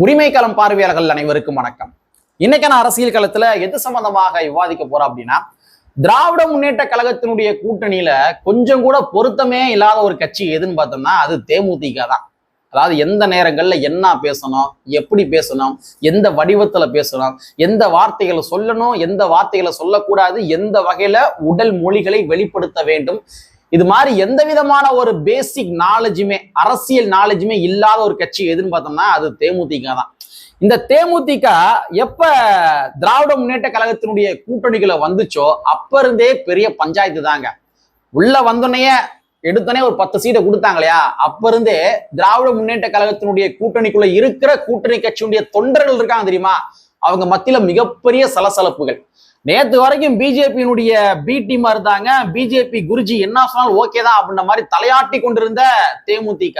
உரிமை களம் பார்வையாளர்கள் அனைவருக்கும் வணக்கம். இன்னைக்கான அரசியல் களத்துல எது சம்பந்தமாக விவாதிக்க போறோம் அப்படின்னா, திராவிட முன்னேற்ற கழகத்தினுடைய கூட்டணியில கொஞ்சம் கூட பொருத்தமே இல்லாத ஒரு கட்சி எதுன்னு பார்த்தோம்னா அது தேமுதிக தான். அதாவது எந்த நேரங்கள்ல என்ன பேசணும், எப்படி பேசணும், எந்த வடிவத்துல பேசணும், எந்த வார்த்தைகளை சொல்லணும், எந்த வார்த்தைகளை சொல்லக்கூடாது, எந்த வகையில உடல் மொழிகளை வெளிப்படுத்த வேண்டும், இது மாதிரி எந்த விதமான ஒரு பேசிக் நாலேஜுமே அரசியல் நாலேஜுமே இல்லாத ஒரு கட்சி எதுன்னு பார்த்தோம்னா அது தேமுதிக தான். இந்த தேமுதிக எப்ப திராவிட முன்னேற்ற கழகத்தினுடைய கூட்டணிகளை வந்துச்சோ அப்ப இருந்தே பெரிய பஞ்சாயத்து தாங்க. உள்ள வந்தோடனே எடுத்தோடனே ஒரு 10 சீட்டை கொடுத்தாங்க இல்லையா, அப்ப இருந்தே திராவிட முன்னேற்ற கழகத்தினுடைய கூட்டணிக்குள்ள இருக்கிற கூட்டணி கட்சியுடைய தொண்டர்கள் இருக்காங்க தெரியுமா, அவங்க மத்தியில மிகப்பெரிய சலசலப்புகள். நேத்து வரைக்கும் பிஜேபியினுடைய பி டீமா இருந்தாங்க. பிஜேபி குருஜி என்ன சொன்னாலும் ஓகே தான் அப்படின்ற மாதிரி தலையாட்டி கொண்டிருந்த தேமுதிக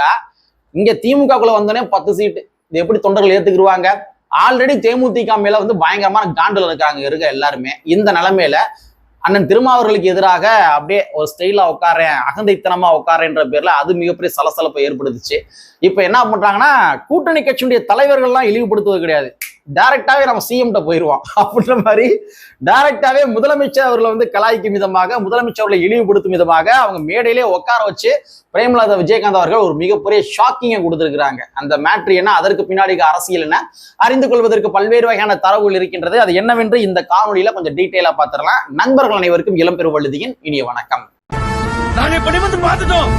இங்க திமுகக்குள்ள வந்தோடனே 10 சீட்டு. இது எப்படி தொண்டர்கள் ஏத்துக்கிடுவாங்க? ஆல்ரெடி தேமுதிக மேல பயங்கரமான காண்டில் இருக்க எல்லாருமே. இந்த நிலைமையில அண்ணன் திருமாவர்களுக்கு எதிராக அப்படியே ஒரு ஸ்டைலா உட்காரேன், அகந்தைத்தனமா உட்காரேன்ற பேர்ல அது மிகப்பெரிய சலசலப்பை ஏற்படுத்துச்சு. இப்ப என்ன பண்றாங்கன்னா, கூட்டணி கட்சியுடைய தலைவர்கள்லாம் இழிவுபடுத்துவது கிடையாது, டைரக்டாவே நம்ம சிஎம்கிட்ட போயிடுவோம் அப்படின்ற மாதிரி டைரக்டாவே முதலமைச்சர் அவர்களை கலாய்க்கும் விதமாக, முதலமைச்சர் அவர்களை இழிவுபடுத்தும் விதமாக அவங்க மேடையிலே உட்கார வச்சு பிரேமலதா விஜயகாந்த் அவர்கள் ஒரு மிகப்பெரிய ஷாக்கிங்கை கொடுத்திருக்கிறாங்க. அந்த மேட்ரு என்ன, அதற்கு பின்னாடி அரசியல் என்ன, அறிந்து கொள்வதற்கு பல்வேறு வகையான தரவுகள் இருக்கின்றது. அது என்னவென்று இந்த காணொலியில கொஞ்சம் டீட்டெயிலா பார்த்துடலாம். நண்பர்கள் அனைவருக்கும் இளம்பெரு வழுதியின் இனிய வணக்கம். நாங்க படிமத்து பார்த்துட்டோம்,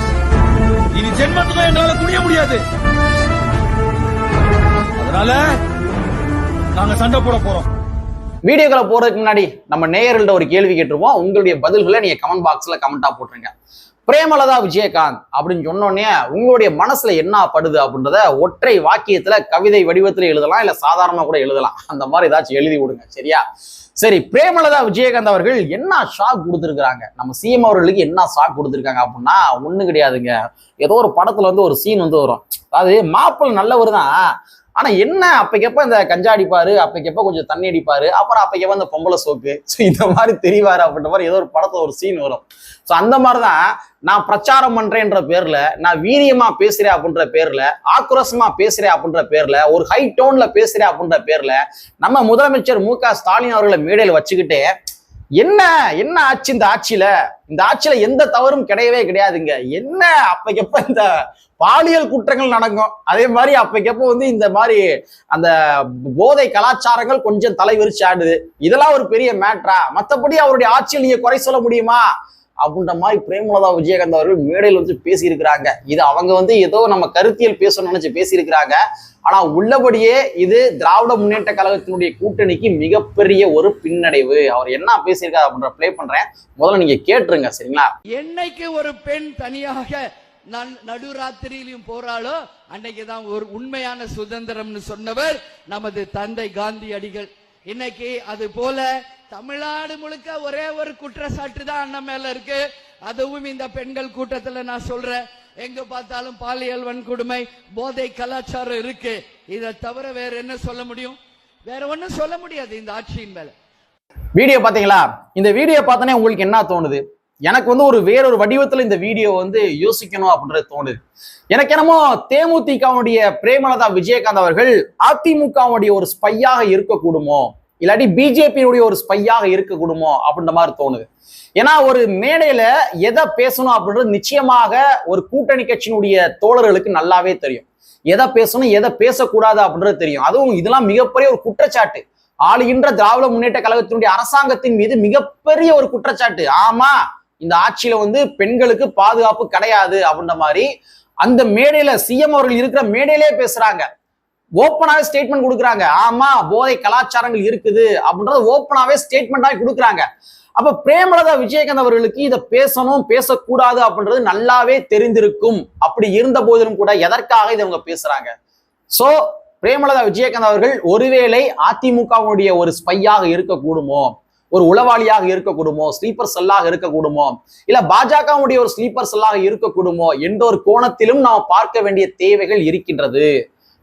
இனி ஜென்மத்துக்கும் எங்களால குனிய முடியாது, அதனால நாங்க சண்டை போட போறோம். வீடியோக்களை போறதுக்கு முன்னாடி நம்ம நேயர்கள்ட்ட ஒரு கேள்வி கேட்டுருவோம். உங்களுடைய பதில்களை நீங்க கமெண்ட் பாக்ஸ்ல கமெண்டா போட்டுருங்க. பிரேமலதா விஜயகாந்த் அப்படின்னு சொன்னோடனே உங்களுடைய மனசுல என்ன படுது அப்படின்றத ஒற்றை வாக்கியத்துல கவிதை வடிவத்துல எழுதலாம், இல்ல சாதாரணமா கூட எழுதலாம். அந்த மாதிரி ஏதாச்சும் எழுதி விடுங்க, சரியா? சரி, பிரேமலதா விஜயகாந்த் அவர்கள் என்ன ஷாக் கொடுத்துருக்காங்க, நம்ம சிஎம் அவர்களுக்கு என்ன ஷாக் கொடுத்துருக்காங்க அப்படின்னா ஒண்ணு கிடையாதுங்க. ஏதோ ஒரு படத்துல ஒரு சீன் வரும். அதாவது மாப்பிள்ளை நல்லவர் தான், ஆனா என்ன அப்பக்கப்ப இந்த கஞ்சா அடிப்பாரு, அப்பக்கப்ப கொஞ்சம் தண்ணி அடிப்பாரு, அப்புறம் அப்பக்கப்ப இந்த பொம்பளை சோக்கு இந்த மாதிரி தெரிவாரு அப்படின்ற மாதிரி ஏதோ ஒரு படத்துல ஒரு சீன் வரும். ஸோ அந்த மாதிரிதான் நான் பிரச்சாரம் பண்றேன்ற பேர்ல, நான் வீரியமா பேசுறேன் அப்படின்ற பேர்ல, ஆக்ரோஷமா பேசுறேன் அப்படின்ற பேர்ல, ஒரு ஹை டோன்ல பேசுறேன் அப்படின்ற பேர்ல நம்ம முதலமைச்சர் மு.க. ஸ்டாலின் அவர்களை மேடையில் வச்சுக்கிட்டே என்ன என்ன ஆச்சு இந்த ஆட்சியில எந்த தவறும் கிடையவே கிடையாதுங்க. என்ன அப்பக்கப்ப இந்த பாலியல் குற்றங்கள் நடக்கும், அதே மாதிரி அப்பக்கப்போ இந்த மாதிரி அந்த போதை கலாச்சாரங்கள் கொஞ்சம் தலைவிரிச்சு ஆடுது, இதெல்லாம் ஒரு பெரிய மேட்ரா, மற்றபடி அவருடைய ஆட்சியில் நீங்க குறை சொல்ல முடியுமா அப்படின்ற மாதிரி பிரேமலதா விஜயகாந்த் அவர்கள் மேடையில் பேசியிருக்கிறாங்க. இது அவங்க ஏதோ நம்ம கருத்தியல் பேசணும்னு நினைச்சு பேசியிருக்கிறாங்க. ஆனா உள்ளபடியே இது திராவிட முன்னேற்ற கழகத்தினுடைய கூட்டணிக்கு மிகப்பெரிய ஒரு பின்னடைவு. அவர் என்ன பேசியிருக்காரு அப்படின்ற பிளே பண்றேன், முதல்ல நீங்க கேட்டுருங்க, சரிங்களா? என்னைக்கு ஒரு பெண் தனியாக நடுராத்திரியிலும் போராளோ அன்னைக்குதான் ஒரு உண்மையான சுதந்திரம்னு சொன்னவர் நமது தந்தை காந்தியடிகள். இன்னைக்கு அது போல தமிழ்நாடு முழுக்க ஒரே ஒரு குற்றச்சாட்டு தான் அண்ணன் மேல இருக்கு. அதுவும் இந்த பெண்கள் கூட்டத்துல நான் சொல்றேன், எங்க பார்த்தாலும் பாலியல் வன்கொடுமை, போதை கலாச்சாரம் இருக்கு. இதை தவிர வேற என்ன சொல்ல முடியும்? வேற ஒன்னும் சொல்ல முடியாது இந்த ஆட்சியின் மேல. வீடியோ பாத்தீங்களா? இந்த வீடியோ பார்த்தோன்னே உங்களுக்கு என்ன தோணுது? எனக்கு ஒரு வேறொரு வடிவத்துல இந்த வீடியோ யோசிக்கணும் அப்படின்றது தோணுது. எனக்கு என்னமோ தேமுதிகவுடைய பிரேமலதா விஜயகாந்த் அவர்கள் அதிமுகவுடைய ஒரு ஸ்பையாக இருக்கக்கூடுமோ, இல்லாட்டி பிஜேபியுடைய ஒரு ஸ்பையாக இருக்கக்கூடுமோ அப்படின்ற மாதிரி தோணுது. ஏன்னா ஒரு மேடையில எதை பேசணும் அப்படின்றது நிச்சயமாக ஒரு கூட்டணி கட்சியினுடைய தோழர்களுக்கு நல்லாவே தெரியும். எதை பேசணும் எதை பேசக்கூடாது அப்படின்றது தெரியும். அதுவும் இதெல்லாம் மிகப்பெரிய ஒரு குற்றச்சாட்டு, ஆளுகின்ற திராவிட முன்னேற்ற கழகத்தினுடைய அரசாங்கத்தின் மீது மிகப்பெரிய ஒரு குற்றச்சாட்டு. ஆமா, இந்த ஆட்சியில பெண்களுக்கு பாதுகாப்பு கிடையாது அப்படின்ற மாதிரி அந்த மேடையில சிஎம் அவர்கள் இருக்கிற மேடையிலே பேசுறாங்க. ஓப்பனாவே ஸ்டேட்மெண்ட் கொடுக்குறாங்க. ஆமா, போதை கலாச்சாரங்கள் இருக்குது அப்படின்றது ஓப்பனாவே ஸ்டேட்மெண்டாவே கொடுக்குறாங்க. அப்ப பிரேமலதா விஜயகாந்த் அவர்களுக்கு இதை பேசணும் பேசக்கூடாது அப்படின்றது நல்லாவே தெரிந்திருக்கும். அப்படி இருந்த போதிலும் கூட எதற்காக இதை அவங்க பேசுறாங்க? சோ பிரேமலதா விஜயகாந்த் அவர்கள் ஒருவேளை அதிமுகவுடைய ஒரு ஸ்பையாக இருக்கக்கூடுமோ, ஒரு உளவாளியாக இருக்கக்கூடுமோ, ஸ்லீப்பர் செல்லாக இருக்கக்கூடுமோ, இல்ல பாஜகவுடைய ஒரு ஸ்லீப்பர் செல்லாக இருக்கக்கூடுமோ என்ற ஒரு கோணத்திலும் நாம் பார்க்க வேண்டிய தேவைகள் இருக்கின்றது.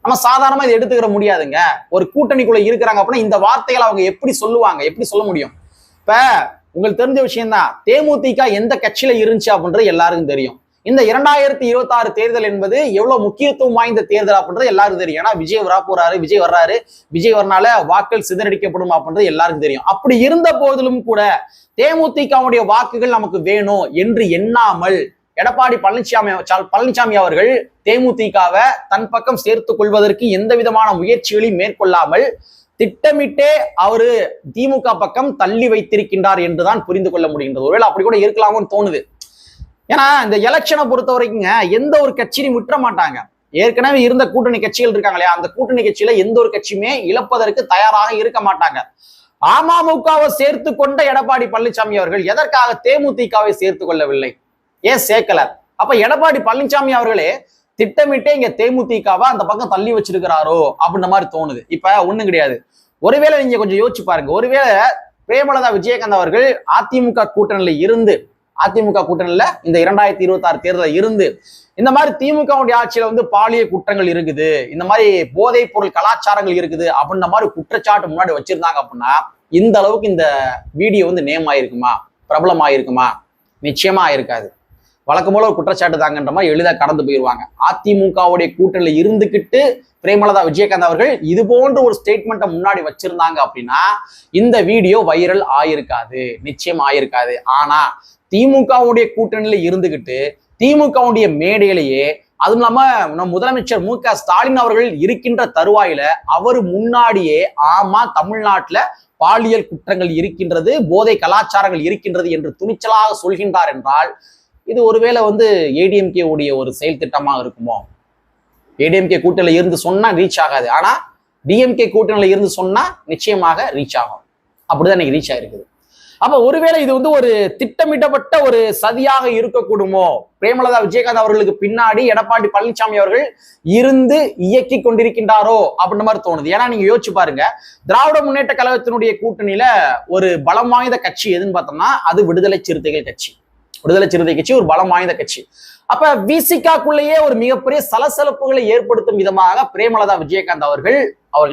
நம்ம சாதாரணமா இதை எடுத்துக்கிற முடியாதுங்க. ஒரு கூட்டணிக்குள்ள இருக்கிறாங்க அப்படின்னா இந்த வார்த்தைகளை அவங்க எப்படி சொல்லுவாங்க, எப்படி சொல்ல முடியும்? இப்ப உங்களுக்கு தெரிஞ்ச விஷயம் தான், தேமுதிக எந்த கட்சியில இருந்துச்சு அப்படின்றது எல்லாருக்கும் தெரியும். இந்த 2026 தேர்தல் என்பது எவ்வளவு முக்கியத்துவம் வாய்ந்த தேர்தல் அப்படின்றது எல்லாருக்கும் தெரியும். ஏன்னா விஜய் விஜய் வர்றாரு, விஜய் வரனால வாக்கள் சிதறடிக்கப்படும் அப்படின்றது எல்லாருக்கும் தெரியும். அப்படி இருந்த போதிலும் கூட தேமுதிகவுடைய வாக்குகள் நமக்கு வேணும் என்று எண்ணாமல் எடப்பாடி பழனிசாமி அவர்கள் தேமுதிகவை தன் பக்கம் சேர்த்துக் கொள்வதற்கு எந்த விதமான முயற்சிகளையும் மேற்கொள்ளாமல் திட்டமிட்டே அவரு திமுக பக்கம் தள்ளி வைத்திருக்கின்றார் என்றுதான் புரிந்து கொள்ள முடிகின்றது. ஒருவேளை அப்படி கூட இருக்கலாமோன்னு தோணுது. ஏன்னா இந்த எலெக்ஷனை பொறுத்த வரைக்குங்க எந்த ஒரு கட்சியும் விட்டுற மாட்டாங்க. ஏற்கனவே இருந்த கூட்டணி கட்சிகள் இருக்காங்க இல்லையா, அந்த கூட்டணி கட்சியில எந்த ஒரு கட்சியுமே இழப்பதற்கு தயாராக இருக்க மாட்டாங்க. அமமுகவை சேர்த்து கொண்ட எடப்பாடி பழனிசாமி அவர்கள் எதற்காக தேமுதிகவை சேர்த்து கொள்ளவில்லை, ஏன் சேர்க்கல? அப்ப எடப்பாடி பழனிசாமி அவர்களே திட்டமிட்டே இங்க தேமுதிகவை அந்த பக்கம் தள்ளி வச்சிருக்கிறாரோ அப்படின்ற மாதிரி தோணுது. இப்ப ஒண்ணும் கிடையாது. ஒருவேளை நீங்க கொஞ்சம் யோசிச்சு பாருங்க, ஒருவேளை பிரேமலதா விஜயகாந்த் அவர்கள் அதிமுக கூட்டணியில இந்த 2026 தேர்தலில் இருந்து இந்த மாதிரி திமுகவுடைய ஆட்சியில பாலியல் குற்றங்கள் இருக்குது, இந்த மாதிரி போதைப் பொருள் கலாச்சாரங்கள் இருக்குது அப்படின்ற மாதிரி குற்றச்சாட்டு முன்னாடி வச்சிருந்தாங்க அப்படின்னா இந்த அளவுக்கு இந்த வீடியோ நேம் ஆயிருக்குமா, பிரபலம் ஆயிருக்குமா? நிச்சயமா ஆயிருக்காது. வழக்கம் போல ஒரு குற்றச்சாட்டு தாங்கன்ற மாதிரி எளிதாக கடந்து போயிடுவாங்க. அதிமுகவுடைய கூட்டணியில இருந்துகிட்டு பிரேமலதா விஜயகாந்த் அவர்கள் இது போன்ற ஒரு ஸ்டேட்மெண்ட்டை முன்னாடி வச்சிருந்தாங்க அப்படின்னா இந்த வீடியோ வைரல் ஆயிருக்காது, நிச்சயம் ஆயிருக்காது. ஆனா திமுகவுடைய கூட்டணியில இருந்துகிட்டு திமுகவுடைய மேடையிலேயே, அதுவும் இல்லாம நம்ம முதலமைச்சர் மு.க. ஸ்டாலின் அவர்கள் இருக்கின்ற தருவாயில அவர் முன்னாடியே ஆமா தமிழ்நாட்டுல பாலியல் குற்றங்கள் இருக்கின்றது, போதை கலாச்சாரங்கள் இருக்கின்றது என்று துணிச்சலாக சொல்கின்றார் என்றால் இது ஒருவேளை ஏடிஎம்கே உடைய ஒரு செயல் திட்டமா இருக்குமோ? ஏடிஎம்கே கூட்டணியில இருந்து சொன்னா ரீச் ஆகாது, ஆனா டிஎம்கே கூட்டணியில இருந்து சொன்னா நிச்சயமாக ரீச் ஆகும். அப்படிதான் இன்னைக்கு ரீச் ஆயிருக்குது. அப்ப ஒருவேளை இது ஒரு திட்டமிட்டப்பட்ட ஒரு சதியாக இருக்கக்கூடுமோ? பிரேமலதா விஜயகாந்த் அவர்களுக்கு பின்னாடி எடப்பாடி பழனிசாமி அவர்கள் இருந்து இயக்கி கொண்டிருக்கின்றாரோ அப்படின்ற மாதிரி தோணுது. ஏன்னா நீங்க யோசிச்சு பாருங்க, திராவிட முன்னேற்ற கழகத்தினுடைய கூட்டணியில ஒரு பலம் வாய்ந்த கட்சி எதுன்னு பார்த்தோம்னா அது விடுதலை சிறுத்தைகள் கட்சி. விடுதலை சிறுத்தை கட்சி ஒரு பலம் வாய்ந்த கட்சி. அப்ப விசிகாக்குள்ளேயே ஒரு மிகப்பெரிய சலசலப்புகளை ஏற்படுத்தும் விதமாக பிரேமலதா விஜயகாந்த் அவர்கள்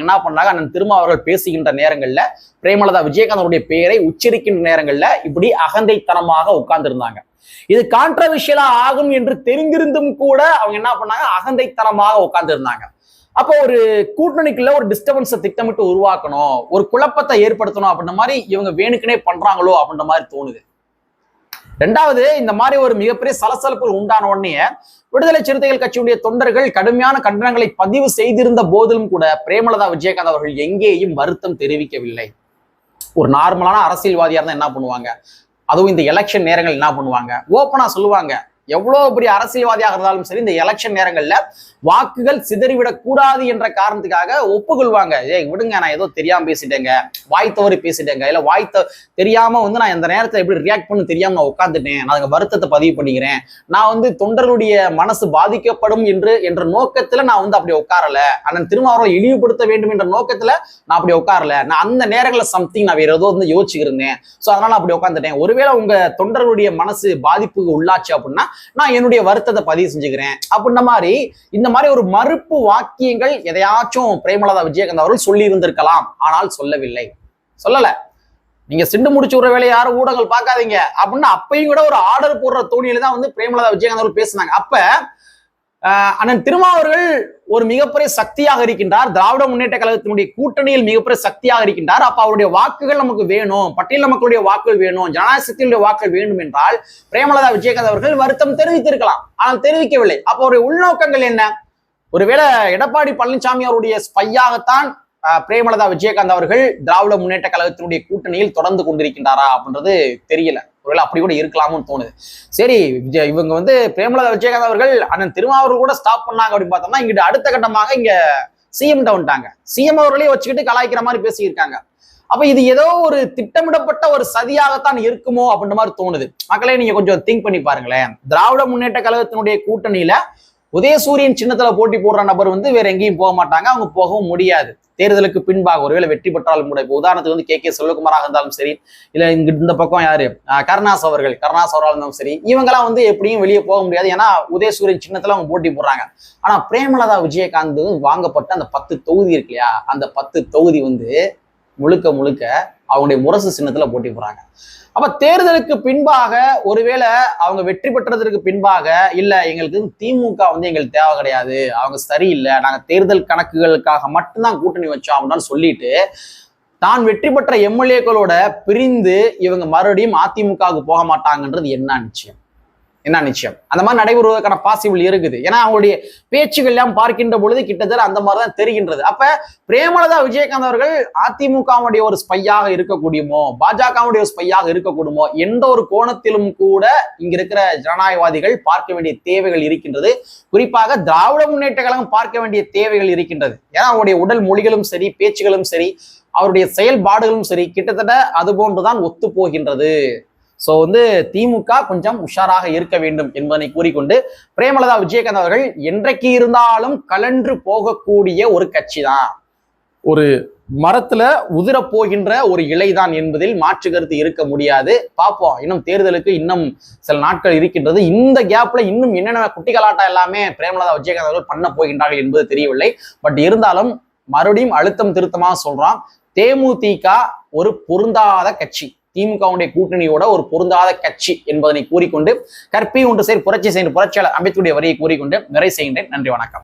என்ன பண்ணாங்க, அண்ணன் திருமாவர்கள் பேசுகின்ற நேரங்கள்ல பிரேமலதா விஜயகாந்தனுடைய பெயரை உச்சரிக்கின்ற நேரங்கள்ல இப்படி அகந்தைத்தனமாக உட்கார்ந்து இருந்தாங்க. இது கான்ட்ரவர்ஷியலா ஆகும் என்று தெரிந்திருந்தும் கூட அவங்க என்ன பண்ணாங்க, அகந்தைத்தனமாக உட்கார்ந்து இருந்தாங்க. அப்போ ஒரு கூட்டணிக்குள்ள ஒரு டிஸ்டர்பன்ஸை திட்டமிட்டு உருவாக்கணும், ஒரு குழப்பத்தை ஏற்படுத்தணும் அப்படின்ற மாதிரி இவங்க வேணுக்குனே பண்றாங்களோ அப்படின்ற மாதிரி தோணுது. ரெண்டாவது, இந்த மாதிரி ஒரு மிகப்பெரிய சலசலப்புகள் உண்டான உடனே விடுதலை சிறுத்தைகள் கட்சியுடைய தொண்டர்கள் கடுமையான கண்டனங்களை பதிவு செய்திருந்த போதிலும் கூட பிரேமலதா விஜயகாந்த் அவர்கள் எங்கேயும் வருத்தம் தெரிவிக்கவில்லை. ஒரு நார்மலான அரசியல்வாதியா இருந்தா என்ன பண்ணுவாங்க, அதுவும் இந்த எலெக்ஷன் நேரங்கள் என்ன பண்ணுவாங்க, ஓப்பனா சொல்லுவாங்க. எவ்வளவு பெரிய அரசியல்வாதியாக இருந்தாலும் சரி, இந்த எலெக்ஷன் நேரங்கள்ல வாக்குகள் சிதறிவிடக் கூடாது என்ற காரணத்துக்காக ஒப்புக்கொள்வாங்க. விடுங்க, நான் ஏதோ தெரியாம பேசிட்டேங்க, வாய் தவறி பேசிட்டேங்க, இல்ல தெரியாம நான் இந்த நேரத்துல எப்படி ரியாக்ட் பண்ணு தெரியாம நான் உட்காந்துட்டேன், நான் வருத்தத்தை பதிவு பண்ணிக்கிறேன், நான் தொண்டர்களுடைய மனசு பாதிக்கப்படும் என்ற நோக்கத்துல நான் அப்படி உட்காரல, அண்ணன் திருமாவளவனை இழிவுபடுத்த வேண்டும் என்ற நோக்கத்துல நான் அப்படி உட்காரல, நான் அந்த நேரங்களில் சம்திங் நான் வேற ஏதோ யோசிச்சுக்கிறேன், சோ அதனால அப்படி உட்காந்துட்டேன். ஒருவேளை உங்க தொண்டர்களுடைய மனசு பாதிப்புக்கு உள்ளாச்சு அப்படின்னா நான் என்னுடைய வருத்தத்தை பதிவு செஞ்சுக்கிறேன் அப்படின்ற மாதிரி இந்த மாதிரி ஒரு மறுப்பு வாக்கியங்கள் எதையாச்சும் பிரேமலதா விஜயகாந்த் அவர்கள் சொல்லி இருந்திருக்கலாம். ஆனால் சொல்லல. நீங்க சிண்டு முடிச்சு விடுற வேலையை யாரும் ஊடகங்கள் பார்க்காதீங்க அப்படின்னு அப்பயும் கூட ஒரு ஆர்டர் போடுற தோணியில தான் பிரேமலதா விஜயகாந்த் அவர்கள் பேசினாங்க. அப்ப அண்ணன் திருமாவர்கள் ஒரு மிகப்பெரிய சக்தியாக இருக்கின்றார், திராவிட முன்னேற்ற கழகத்தினுடைய கூட்டணியில் மிகப்பெரிய சக்தியாக இருக்கின்றார். அப்ப அவருடைய வாக்குகள் நமக்கு வேணும், பட்டியல் மக்களுடைய வாக்குகள் வேணும், ஜனநாயகத்தினுடைய வாக்குகள் வேண்டும் என்றால் பிரேமலதா விஜயகாந்த் அவர்கள் வருத்தம் தெரிவித்திருக்கலாம், ஆனால் தெரிவிக்கவில்லை. அப்ப அவருடைய உள்நோக்கங்கள் என்ன? ஒருவேளை எடப்பாடி பழனிசாமி அவருடைய ஸ்பையாகத்தான் பிரேமலதா விஜயகாந்த் அவர்கள் திராவிட முன்னேற்ற கழகத்தினுடைய கூட்டணியில் தொடர்ந்து கொண்டிருக்கின்றாரா அப்படின்றது தெரியல. ஒருவேளை அப்படி கூட இருக்கலாம்னு தோணுது. சரி, இவங்க பிரேமலதா விஜயகாந்த் அவர்கள் அண்ணன் திருமாவர்கள் கூட ஸ்டாப் பண்ணாங்க அப்படின்னு பார்த்தோம்னா இங்கிட்ட அடுத்த கட்டமாக இங்க சிஎம் வந்துட்டாங்க. சிஎம் அவர்களே வச்சுக்கிட்டு கலாய்க்கிற மாதிரி பேசியிருக்காங்க. அப்ப இது ஏதோ ஒரு திட்டமிடப்பட்ட ஒரு சதியாகத்தான் இருக்குமோ அப்படின்ற மாதிரி தோணுது. மக்களே, நீங்க கொஞ்சம் திங்க் பண்ணி பாருங்களேன். திராவிட முன்னேற்ற கழகத்தினுடைய கூட்டணியில உதயசூரியன் சின்னத்துல போட்டி போடுற நபர் வேற எங்கேயும் போக மாட்டாங்க, அவங்க போகவும் முடியாது. தேர்தலுக்கு பின்பாக ஒருவேளை வெற்றி பெற்றாலும் கூட, இப்போ உதாரணத்துக்கு கே செல்வகுமாராக இருந்தாலும் சரி, இல்ல இந்த பக்கம் யாரு கருணாஸ் அவர்களாக இருந்தாலும் சரி, இவங்கெல்லாம் எப்படியும் வெளியே போக முடியாது. ஏன்னா உதயசூரியன் சின்னத்துல அவங்க போட்டி போடுறாங்க. ஆனா பிரேமலதா விஜயகாந்த் வாங்கப்பட்ட அந்த 10 தொகுதி இருக்கு இல்லையா, அந்த 10 தொகுதி முழுக்க முழுக்க அவங்களுடைய முரசு சின்னத்துல போட்டி போறாங்க. அப்ப தேர்தலுக்கு பின்பாக ஒருவேளை அவங்க வெற்றி பெற்றதற்கு பின்பாக இல்ல எங்களுக்கு திமுக எங்களுக்கு தேவை கிடையாது, அவங்க சரியில்லை, நாங்க தேர்தல் கணக்குகளுக்காக மட்டும்தான் கூட்டணி வச்சோம் அப்படின்னு சொல்லிட்டு தான் வெற்றி பெற்ற எம்எல்ஏக்களோட பிரிந்து இவங்க மறுபடியும் அதிமுகவுக்கு போக மாட்டாங்கன்றது என்ன நிச்சயம்? அந்த மாதிரி நடைபெறுவதற்கான பாசிபிள் இருக்குது. ஏன்னா அவங்களுடைய பேச்சுகள் எல்லாம் பார்க்கின்ற பொழுது கிட்டத்தட்ட அந்த மாதிரிதான் தெரிகின்றது. அப்ப பிரேமலதா விஜயகாந்த் அவர்கள் அதிமுகவுடைய ஒரு ஸ்பையாக இருக்கக்கூடியமோ, பாஜகவுடைய ஒரு ஸ்பையாக இருக்கக்கூடுமோ, எந்த ஒரு கோணத்திலும் கூட இங்க இருக்கிற ஜனநாயகவாதிகள் பார்க்க வேண்டிய தேவைகள் இருக்கின்றது. குறிப்பாக திராவிட முன்னேற்ற கழகம் பார்க்க வேண்டிய தேவைகள் இருக்கின்றது. ஏன்னா அவருடைய உடல் மொழிகளும் சரி, பேச்சுகளும் சரி, அவருடைய செயல்பாடுகளும் சரி கிட்டத்தட்ட அது போன்றுதான் ஒத்து போகின்றது. சோ திமுக கொஞ்சம் உஷாராக இருக்க வேண்டும் என்பதனை கூறிக்கொண்டு, பிரேமலதா விஜயகாந்த் அவர்கள் என்றைக்கு இருந்தாலும் கலன்று போகக்கூடிய ஒரு கட்சி தான், ஒரு மரத்துல உதிர போகின்ற ஒரு இலைதான் என்பதில் மாற்று கருத்து இருக்க முடியாது. பார்ப்போம், இன்னும் தேர்தலுக்கு இன்னும் சில நாட்கள் இருக்கின்றது. இந்த கேப்ல இன்னும் என்னென்ன குட்டிகளாட்டம் எல்லாமே பிரேமலதா விஜயகாந்த் அவர்கள் பண்ண போகின்றார்கள் என்பது தெரியவில்லை. பட் இருந்தாலும் மறுபடியும் அழுத்தம் திருத்தமாக சொல்றான், தேமுதிக ஒரு பொருந்தாத கட்சி, திமுகவுடைய கூட்டணியோட ஒரு பொருந்தாத கட்சி என்பதனை கூறிக்கொண்டு, கற்பி ஒன்று சேர் புரட்சி செய்கின்ற புரட்சியாளர் அம்பேத்கருடைய வரியை கூறிக்கொண்டு நிறைவு செய்கின்றேன். நன்றி, வணக்கம்.